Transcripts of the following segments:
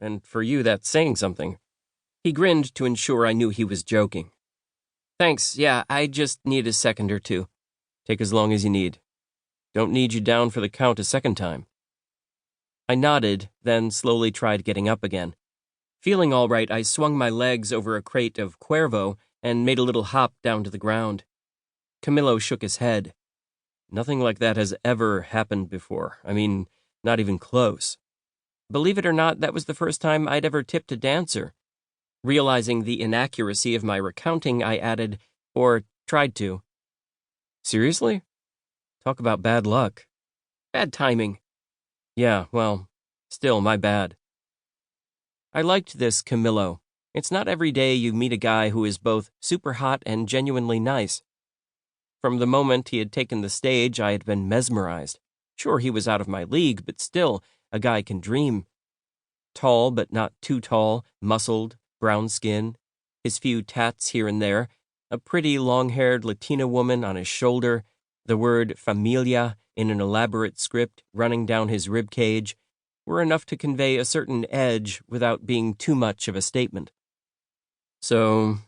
and for you that's saying something. He grinned to ensure I knew he was joking. Thanks, yeah, I just need a second or two. Take as long as you need. Don't need you down for the count a second time. I nodded, then slowly tried getting up again. Feeling all right, I swung my legs over a crate of Cuervo and made a little hop down to the ground. Camilo shook his head. Nothing like that has ever happened before. I mean, not even close. Believe it or not, that was the first time I'd ever tipped a dancer. Realizing the inaccuracy of my recounting, I added, or tried to. Seriously? Talk about bad luck. Bad timing. Yeah, well, still my bad. I liked this Camilo. It's not every day you meet a guy who is both super hot and genuinely nice. From the moment he had taken the stage, I had been mesmerized. Sure, he was out of my league, but still, a guy can dream. Tall, but not too tall, muscled, brown skin, his few tats here and there, a pretty long-haired Latina woman on his shoulder, the word familia in an elaborate script running down his ribcage, were enough to convey a certain edge without being too much of a statement. So,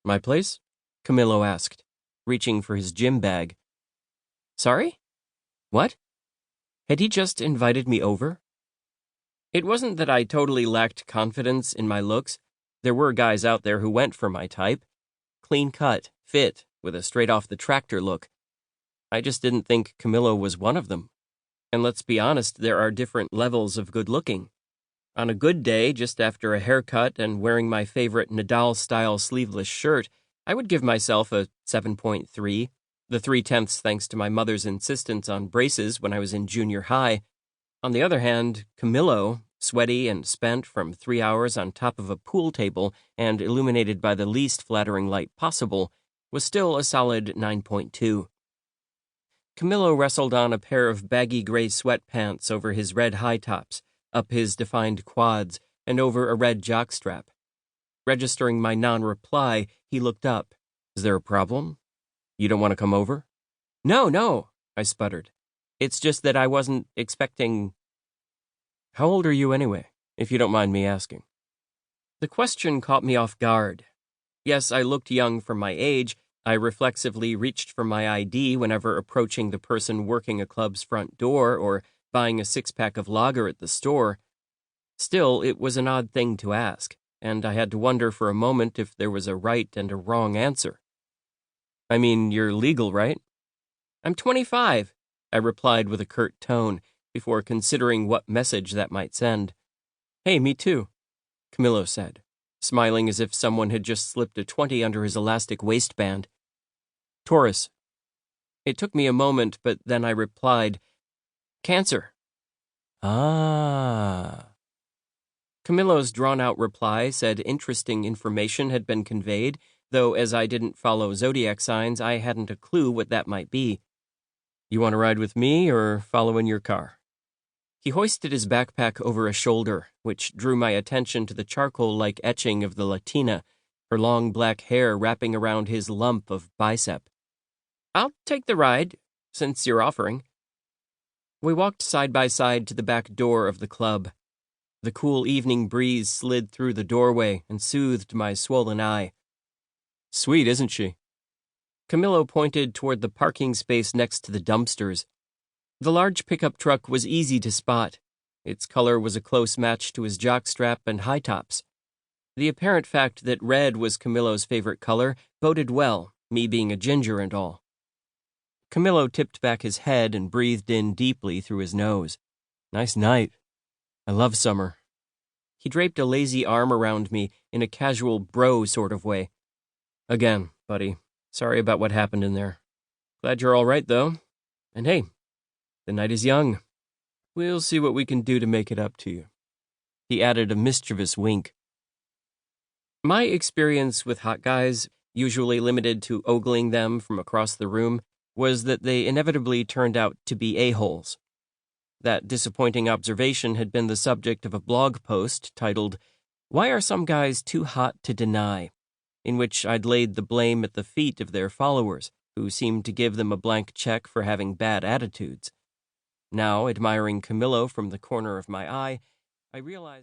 my place? Camilo asked, reaching for his gym bag. Sorry? What? Had he just invited me over? It wasn't that I totally lacked confidence in my looks. There were guys out there who went for my type. Clean cut, fit, with a straight-off-the-tractor look. I just didn't think Camilo was one of them. And let's be honest, there are different levels of good-looking. On a good day, just after a haircut and wearing my favorite Nadal-style sleeveless shirt, I would give myself a 7.3, the 3/10 thanks to my mother's insistence on braces when I was in junior high. On the other hand, Camilo, sweaty and spent from 3 hours on top of a pool table and illuminated by the least flattering light possible, was still a solid 9.2. Camilo wrestled on a pair of baggy gray sweatpants over his red high tops, up his defined quads, and over a red jockstrap. Registering my non-reply, he looked up. Is there a problem? You don't want to come over? No, I sputtered. It's just that I wasn't expecting... How old are you anyway, if you don't mind me asking? The question caught me off guard. Yes, I looked young for my age. I reflexively reached for my ID whenever approaching the person working a club's front door or buying a six-pack of lager at the store. Still, it was an odd thing to ask, and I had to wonder for a moment if there was a right and a wrong answer. I mean, you're legal, right? I'm 25, I replied with a curt tone, before considering what message that might send. Hey, me too, Camilo said, smiling as if someone had just slipped a 20 under his elastic waistband. Taurus. It took me a moment, but then I replied, Cancer. Ah. Camilo's drawn-out reply said interesting information had been conveyed, though as I didn't follow zodiac signs, I hadn't a clue what that might be. You want to ride with me or follow in your car? He hoisted his backpack over a shoulder, which drew my attention to the charcoal-like etching of the Latina, her long black hair wrapping around his lump of bicep. I'll take the ride, since you're offering. We walked side by side to the back door of the club. The cool evening breeze slid through the doorway and soothed my swollen eye. Sweet, isn't she? Camilo pointed toward the parking space next to the dumpsters. The large pickup truck was easy to spot. Its color was a close match to his jockstrap and high tops. The apparent fact that red was Camilo's favorite color boded well, me being a ginger and all. Camilo tipped back his head and breathed in deeply through his nose. Nice night. I love summer. He draped a lazy arm around me in a casual bro sort of way. Again, buddy, sorry about what happened in there. Glad you're all right, though. And hey, the night is young. We'll see what we can do to make it up to you. He added a mischievous wink. My experience with hot guys, usually limited to ogling them from across the room, was that they inevitably turned out to be a-holes. That disappointing observation had been the subject of a blog post titled, Why Are Some Guys Too Hot to Deny?, in which I'd laid the blame at the feet of their followers, who seemed to give them a blank check for having bad attitudes. Now, admiring Camilo from the corner of my eye, I realized